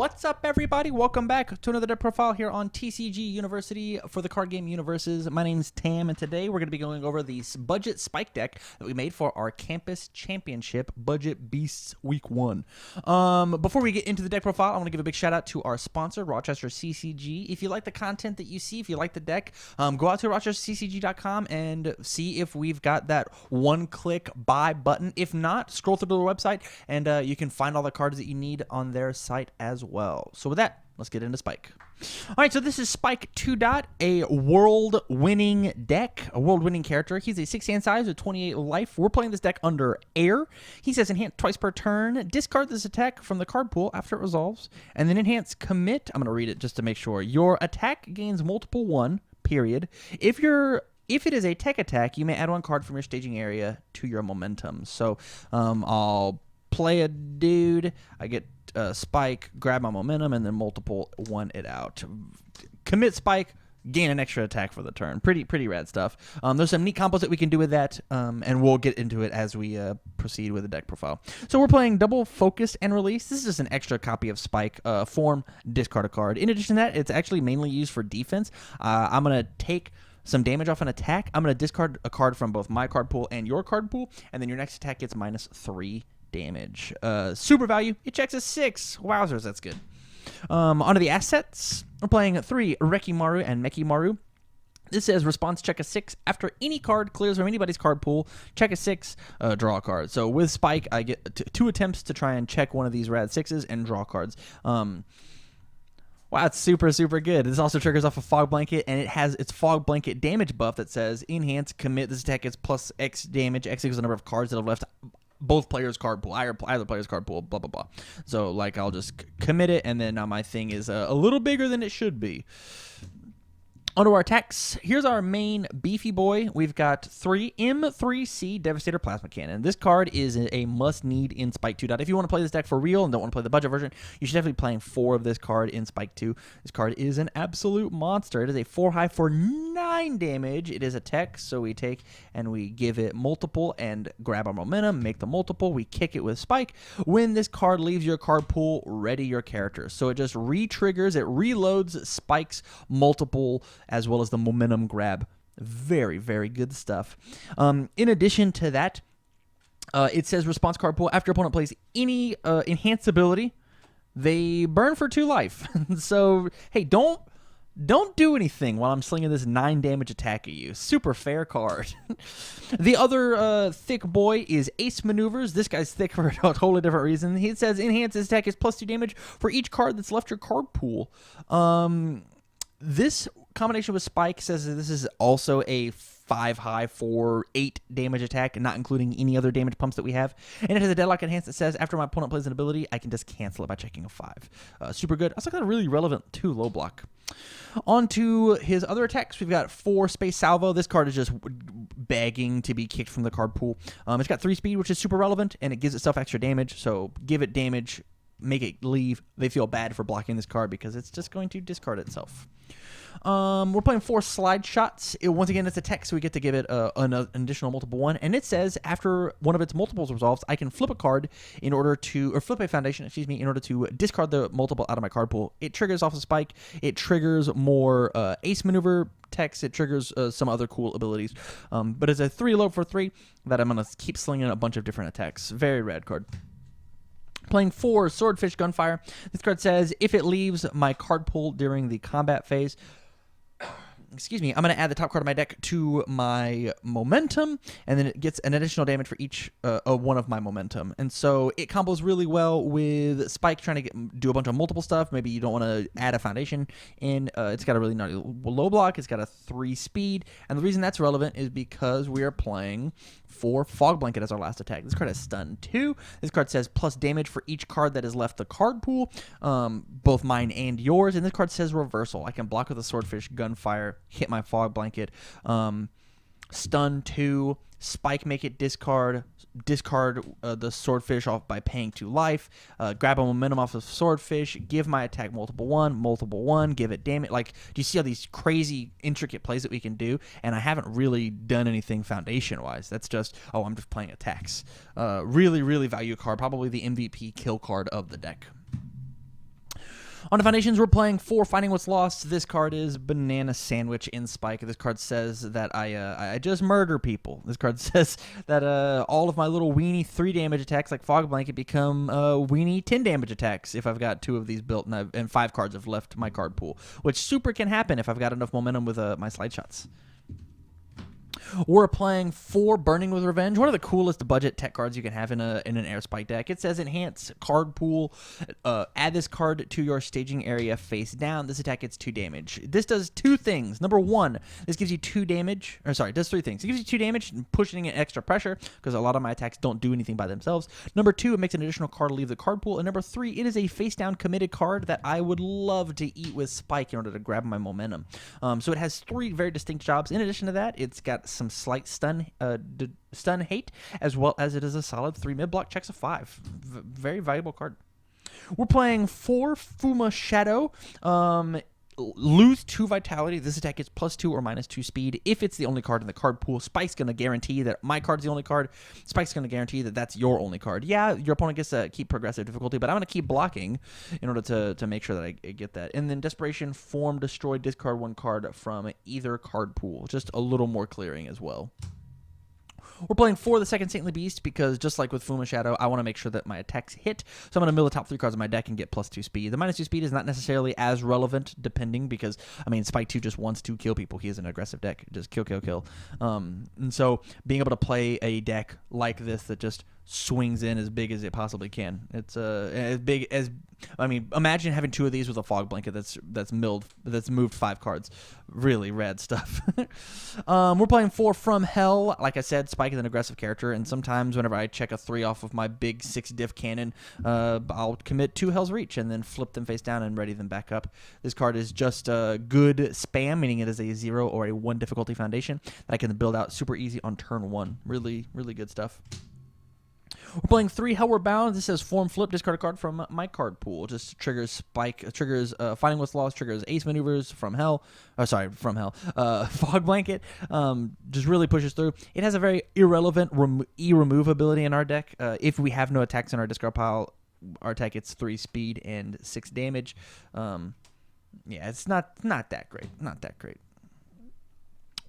What's up, everybody? Welcome back to another deck profile here on TCG University for the card game UniVersus. My name's Tam, and today we're going to be going over the budget spike deck that we made for our campus championship Budget Beasts Week 1. Before we get into the deck profile, I want to give a big shout out to our sponsor, Rochester CCG. If you like the content that you see, if you like the deck, go out to rochesterccg.com and see if we've got that one-click buy button. If not, scroll through the website and you can find all the cards that you need on their site as well. So with that, let's get into Spike. All right, so this is Spike 2. A world-winning deck, a world-winning character. He's a 6-hand size with 28 life. We're playing this deck under Air. He says enhance twice per turn. Discard this attack from the card pool after it resolves. And then enhance commit. I'm going to read it just to make sure. Your attack gains multiple 1, period. If it is a tech attack, you may add 1 card from your staging area to your momentum. So I'll play a dude. I get Spike, grab my momentum, and then multiple 1 it out. Commit Spike, gain an extra attack for the turn. Pretty rad stuff. There's some neat combos that we can do with that, and we'll get into it as we proceed with the deck profile. So we're playing double focus and release. This is just an extra copy of Spike. Form, discard a card. In addition to that, it's actually mainly used for defense. I'm going to take some damage off an attack. I'm going to discard a card from both my card pool and your card pool, and then your next attack gets -3 damage. Super value, it checks a 6. Wowzers, that's good. Onto the assets. We're playing 3 Rekimaru and Mekimaru. This says response check a 6 after any card clears from anybody's card pool. Check a 6, draw a card. So with Spike, I get 2 attempts to try and check one of these rad 6s and draw cards. Wow, it's super good. This also triggers off a Fog Blanket, and it has its Fog Blanket damage buff that says enhance commit. This attack gets plus X damage. X equals the number of cards that have left both players' card pool, either player's card pool, blah, blah, blah. So, like, I'll just commit it, and then now my thing is a little bigger than it should be. Onto our attacks. Here's our main beefy boy. We've got 3 M3C Devastator Plasma Cannon. This card is a must-need in Spike 2. If you want to play this deck for real and don't want to play the budget version, you should definitely be playing 4 of this card in Spike 2. This card is an absolute monster. It is a 4 high for 9 damage. It is a tech, so we take and we give it multiple and grab our momentum, make the multiple. We kick it with Spike. When this card leaves your card pool, ready your character. So it just re-triggers, it reloads Spike's multiple as well as the momentum grab. Very good stuff. In addition to that, it says response card pool. After opponent plays any enhance ability, they burn for 2 life. So, hey, don't do anything while I'm slinging this 9 damage attack at you. Super fair card. The other thick boy is Ace Maneuvers. This guy's thick for a totally different reason. He says enhance this attack is +2 damage for each card that's left your card pool. This combination with Spike says that this is also a 5 high for 8 damage attack, not including any other damage pumps that we have. And it has a Deadlock Enhance that says after my opponent plays an ability, I can just cancel it by checking a 5. Super good. Also got a really relevant 2 low block. On to his other attacks. We've got 4 Space Salvo. This card is just begging to be kicked from the card pool. It's got 3 speed, which is super relevant, and it gives itself extra damage. So give it damage, make it leave. They feel bad for blocking this card because it's just going to discard itself. We're playing 4 Slide Shots. Once again, it's a tech, so we get to give it an additional multiple 1. And it says after one of its multiples resolves, I can flip a card flip a foundation, in order to discard the multiple out of my card pool. It triggers off a Spike. It triggers more Ace Maneuver techs. It triggers some other cool abilities. But it's a 3 low for 3 that I'm going to keep slinging a bunch of different attacks. Very rad card. Playing 4 Swordfish Gunfire. This card says if it leaves my card pool during the combat phase, I'm going to add the top card of my deck to my momentum, and then it gets an additional damage for each one of my momentum. And so it combos really well with Spike trying to do a bunch of multiple stuff. Maybe you don't want to add a foundation in. It's got a really gnarly low block. It's got a 3 speed. And the reason that's relevant is because we are playing 4 Fog Blanket as our last attack. This card has stun 2. This card says plus damage for each card that has left the card pool, both mine and yours. And this card says reversal. I can block with a Swordfish Gunfire, hit my Fog Blanket, stun 2, Spike, make it discard the Swordfish off by paying 2 life, grab a momentum off of Swordfish, give my attack multiple 1, give it damage. Like, do you see all these crazy intricate plays that we can do? And I haven't really done anything foundation wise. That's just, I'm just playing attacks. Really value card, probably the MVP kill card of the deck. On the foundations, we're playing 4 Finding What's Lost. This card is Banana Sandwich in Spike. This card says that I just murder people. This card says that all of my little weenie 3 damage attacks like Fog Blanket become weenie 10 damage attacks if I've got 2 of these built and 5 cards have left my card pool, which super can happen if I've got enough momentum with my slide shots. We're playing 4 Burning with Revenge, one of the coolest budget tech cards you can have in an air spike deck. It says enhance card pool, add this card to your staging area face down. This attack gets 2 damage. This does 2 things. Number 1, this gives you 2 damage, or sorry, it does 3 things. It gives you 2 damage, pushing in extra pressure, because a lot of my attacks don't do anything by themselves. Number 2, it makes an additional card leave the card pool. And number 3, it is a face down committed card that I would love to eat with Spike in order to grab my momentum. So it has 3 very distinct jobs. In addition to that, it's got some slight stun hate, as well as it is a solid 3 mid block checks a 5. Very valuable card. We're playing 4 Fuma Shadow. Lose 2 vitality. This attack gets +2 or -2 speed. If it's the only card in the card pool, Spike's going to guarantee that my card's the only card. Spike's going to guarantee that that's your only card. Yeah, your opponent gets to keep progressive difficulty, but I'm going to keep blocking in order to make sure that I get that. And then Desperation, Form, Destroy, discard 1 card from either card pool. Just a little more clearing as well. We're playing 4 the second Saintly Beast because just like with Fuma Shadow, I want to make sure that my attacks hit. So I'm going to mill the top 3 cards of my deck and get +2 speed. The -2 speed is not necessarily as relevant depending because, I mean, Spike 2 just wants to kill people. He is an aggressive deck. Just kill, kill, kill. And so being able to play a deck like this that just swings in as big as it possibly can. It's as big as, I mean, imagine having 2 of these with a Fog Blanket that's moved 5 cards. Really rad stuff. We're playing 4 From Hell. Like I said, Spike is an aggressive character, and sometimes whenever I check a 3 off of my big 6 diff cannon, I'll commit 2 Hell's Reach and then flip them face down and ready them back up. This card is just good spam, meaning it is a 0 or a 1 difficulty foundation that I can build out super easy on turn 1. Really, really good stuff. We're playing 3 Hellward Bound. This says Form Flip, discard a card from my card pool. Just triggers Spike, triggers Finding What's Lost, triggers Ace Maneuvers from Hell. From Hell. Fog Blanket. Just really pushes through. It has a very irrelevant E-remove ability in our deck. If we have no attacks in our discard pile, our attack gets 3 speed and 6 damage. Yeah, it's not that great. Not that great.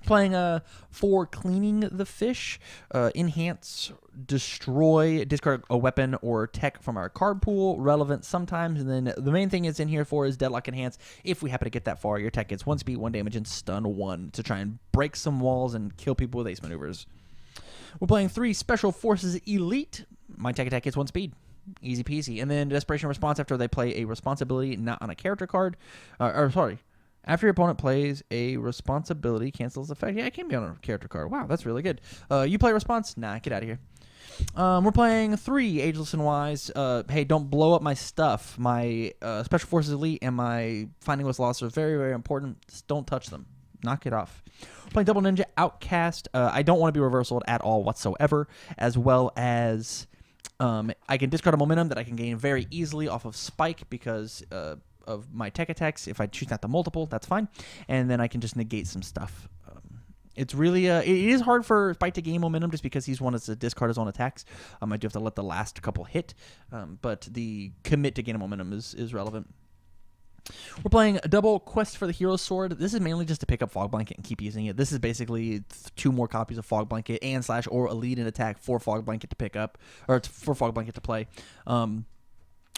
Playing 4 Cleaning the Fish, enhance, destroy, discard a weapon or tech from our card pool, relevant sometimes, and then the main thing it's in here for is Deadlock Enhance. If we happen to get that far, your tech gets 1 speed, 1 damage, and stun 1 to try and break some walls and kill people with Ace Maneuvers. We're playing 3 Special Forces Elite. My tech attack gets 1 speed. Easy peasy. And then Desperation Response after they play a responsibility not on a character card. After your opponent plays a responsibility, cancels effect. Yeah, it can be on a character card. Wow, that's really good. You play response? Nah, get out of here. We're playing 3 Ageless and Wise. Hey, don't blow up my stuff. My Special Forces Elite and my Finding What's Lost are very, very important. Just don't touch them. Knock it off. Playing Double Ninja Outcast. I don't want to be reversaled at all whatsoever, as well as I can discard a momentum that I can gain very easily off of Spike because of my tech attacks. If I choose not to multiple, that's fine. And then I can just negate some stuff. It's really, it is hard for Spike to gain momentum just because he's one to discard his own attacks. I do have to let the last couple hit, but the commit to gain a momentum is relevant. We're playing a double Quest for the Hero Sword. This is mainly just to pick up Fog Blanket and keep using it. This is basically 2 more copies of Fog Blanket and / or a lead and attack for Fog Blanket to pick up, or for Fog Blanket to play.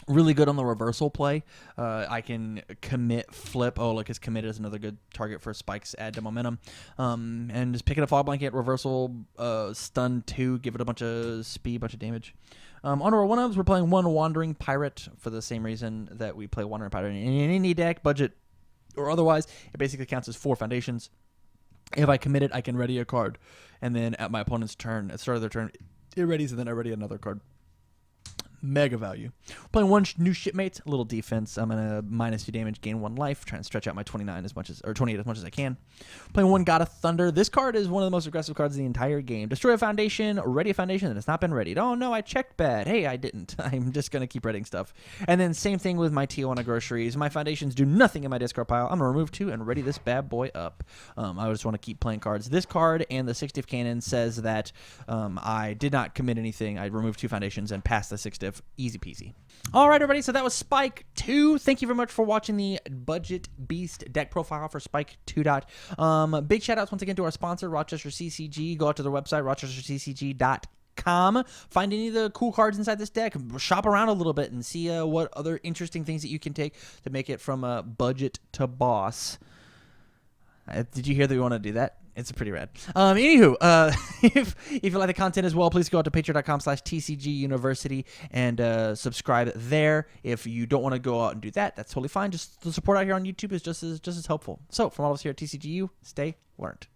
Really good on the reversal play. I can commit, flip. Oh, look, his commit is another good target for Spike's add to momentum. And just picking a Fog Blanket, reversal, stun 2, give it a bunch of speed, bunch of damage. On our one-ups, we're playing 1 Wandering Pirate for the same reason that we play Wandering Pirate in any deck, budget or otherwise. It basically counts as 4 foundations. If I commit it, I can ready a card. And then at my opponent's turn, at the start of their turn, it readies, and then I ready another card. Mega value. Playing 1 new Shipmate, a little defense. I'm gonna -2 damage, gain 1 life, trying to stretch out my 28 as much as I can. Playing 1 God of Thunder. This card is one of the most aggressive cards in the entire game. Destroy a foundation, ready a foundation that has not been readied. Oh no, I checked bad. Hey, I didn't. I'm just gonna keep readying stuff. And then same thing with my Tijuana groceries. My foundations do nothing in my discard pile. I'm gonna remove 2 and ready this bad boy up. I just want to keep playing cards. This card and the 6 diff cannon says that I did not commit anything. I removed 2 foundations and passed the 6 diff effective. Easy peasy. All right, everybody. So that was Spike 2. Thank you very much for watching the Budget Beast deck profile for Spike 2. Big shout outs once again to our sponsor, Rochester CCG. Go out to their website, rochesterccg.com. Find any of the cool cards inside this deck. Shop around a little bit and see what other interesting things that you can take to make it from budget to boss. Did you hear that we want to do that? It's pretty rad. Anywho, if you like the content as well, please go out to patreon.com/TCG University and subscribe there. If you don't want to go out and do that, that's totally fine. Just the support out here on YouTube is just as helpful. So from all of us here at TCGU, stay learned.